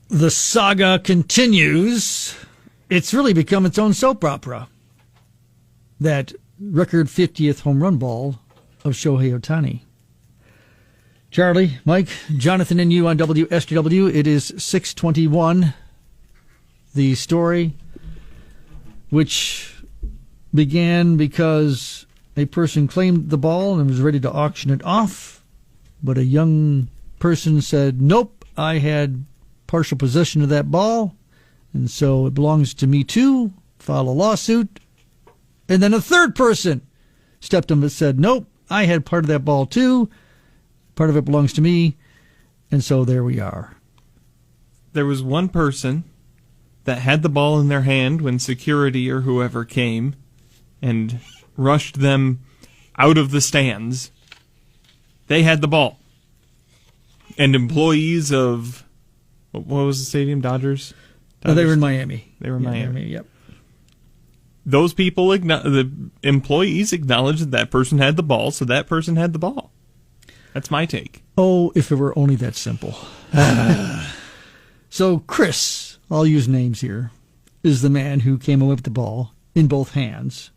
The saga continues. It's really become its own soap opera. That record 50th home run ball of Shohei Ohtani. Charlie, Mike, Jonathan, and you on WSTW. It is 6:21. The story, which began because a person claimed the ball and was ready to auction it off, but a young person said, nope, I had partial possession of that ball, and so it belongs to me too, file a lawsuit. And then a third person stepped up and said, nope, I had part of that ball too, part of it belongs to me, and so there we are. There was one person that had the ball in their hand when security or whoever came and rushed them out of the stands. They had the ball. And employees of, what was the stadium, Dodgers? Oh, they were in Miami. They were in Miami. Yep. Those people, the employees acknowledged that person had the ball, so that person had the ball. That's my take. Oh, if it were only that simple. So Chris, I'll use names here, is the man who came away with the ball in both hands.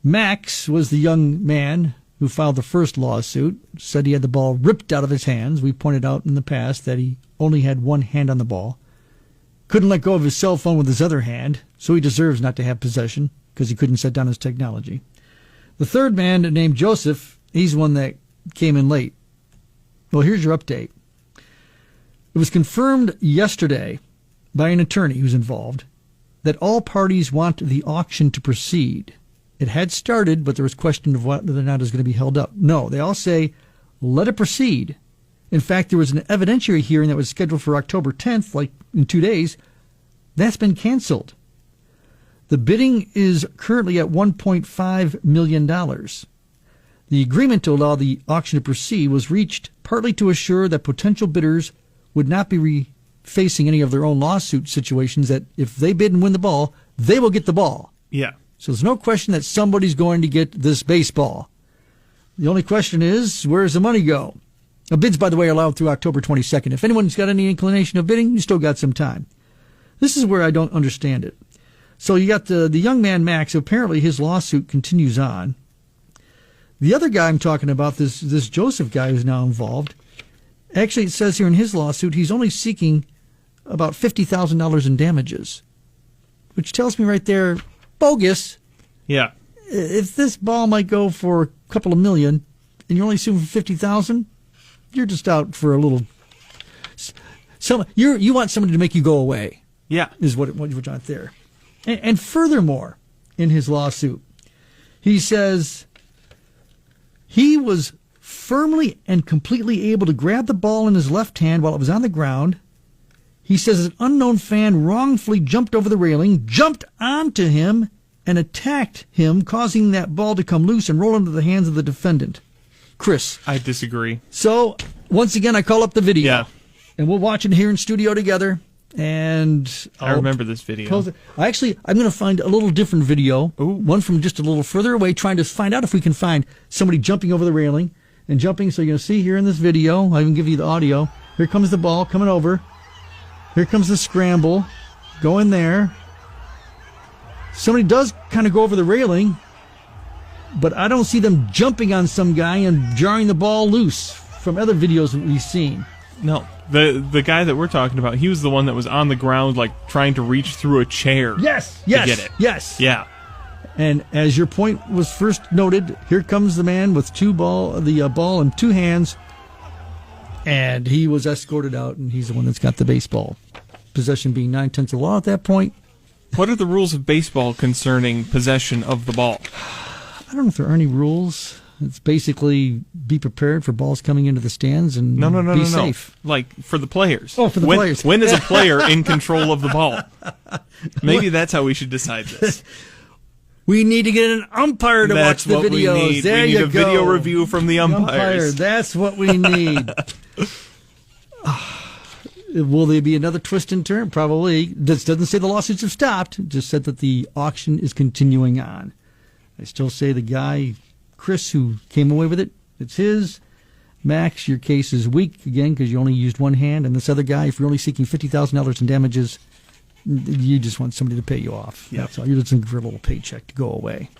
Max was the young man who filed the first lawsuit, said he had the ball ripped out of his hands. We pointed out in the past that he only had one hand on the ball. Couldn't let go of his cell phone with his other hand, so he deserves not to have possession because he couldn't set down his technology. The third man, named Joseph, he's one that came in late. Well, here's your update. It was confirmed yesterday by an attorney who's involved that all parties want the auction to proceed. It had started, but there was question of whether or not it was going to be held up. No, they all say, let it proceed. In fact, there was an evidentiary hearing that was scheduled for October 10th, like in 2 days. That's been canceled. The bidding is currently at $1.5 million. The agreement to allow the auction to proceed was reached partly to assure that potential bidders would not be facing any of their own lawsuit situations, that if they bid and win the ball, they will get the ball. Yeah. So there's no question that somebody's going to get this baseball. The only question is, where does the money go? Now, bids, by the way, are allowed through October 22nd. If anyone's got any inclination of bidding, you still got some time. This is where I don't understand it. So you got the young man, Max. Apparently his lawsuit continues on. The other guy I'm talking about, this Joseph guy who's now involved, actually it says here in his lawsuit he's only seeking about $50,000 in damages, which tells me right there, bogus. Yeah. If this ball might go for a couple of million and you're only suing for $50,000, you're just out for a little. You want somebody to make you go away. Yeah, is what you're out there. And furthermore, in his lawsuit, he says he was firmly and completely able to grab the ball in his left hand while it was on the ground. He says an unknown fan wrongfully jumped over the railing, jumped onto him, and attacked him, causing that ball to come loose and roll into the hands of the defendant. Chris. I disagree. So, once again, I call up the video. Yeah. And we'll watch it here in studio together. And I remember this video. I'm going to find a little different video. Ooh. One from just a little further away, trying to find out if we can find somebody jumping over the railing and jumping. So you're going to see here in this video, I'll even give you the audio. Here comes the ball coming over. Here comes the scramble. Go in there. Somebody does kind of go over the railing, but I don't see them jumping on some guy and jarring the ball loose from other videos that we've seen. No, the guy that we're talking about, he was the one that was on the ground, like trying to reach through a chair. Yes, to get it. Yes. Yeah. And as your point was first noted, here comes the man with the ball in two hands, and he was escorted out, and he's the one that's got the baseball. Possession being 9/10 of the law at that point. What are the rules of baseball concerning possession of the ball? I don't know if there are any rules. It's basically be prepared for balls coming into the stands and be safe. Like for the players. Oh, for the players. When is a player in control of the ball? Maybe that's how we should decide this. We need to get an umpire to watch the videos. We need. There we you need a go. video review from the umpires. That's what we need. Will there be another twist and turn? Probably. This doesn't say the lawsuits have stopped. It just said that the auction is continuing on. I still say the guy, Chris, who came away with it, it's his. Max, your case is weak again because you only used one hand. And this other guy, if you're only seeking $50,000 in damages, you just want somebody to pay you off. Yep. That's all. You're just looking for a little paycheck to go away.